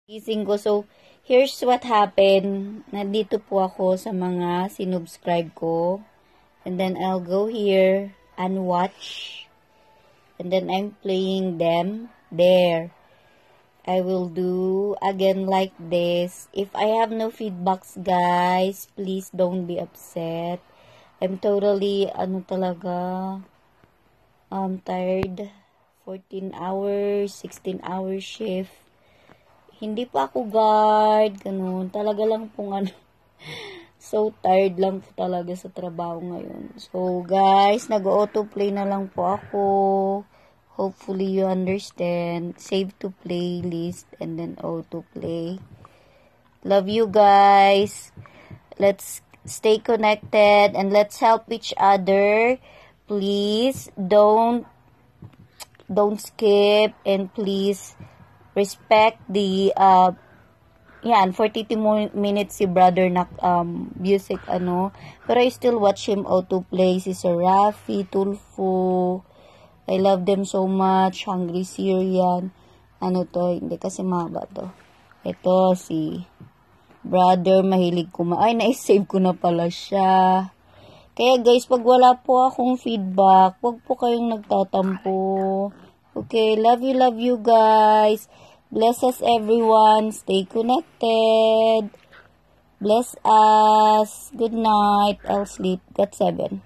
Gising ko. So, here's what happened. Nandito po ako sa mga sinubscribe ko. And then, I'll go here and watch. And then, I'm playing them. There. I will do again like this. If I have no feedbacks, guys, please don't be upset. I'm totally, tired. 14 hours, 16 hours shift. Hindi pa ako guard, ganun. Talaga lang pong so tired lang po talaga sa trabaho ngayon. So guys, nag-autoplay na lang po ako. Hopefully you understand. Save to playlist and then autoplay. Love you guys. Let's stay connected and let's help each other. Please don't skip and please respect the 42 minutes si brother na music pero I still watch him autoplay, si Sir Rafi Tulfo. I love them so much. Hungry Syrian hindi kasi mahaba to. Ito si brother mahilig kumain. Na-save ko na pala siya. Kaya guys, pag wala po akong feedback, wag po kayong nagtatampo. Okay, love you guys. Bless us everyone. Stay connected. Bless us. Good night. I'll sleep. Got 7.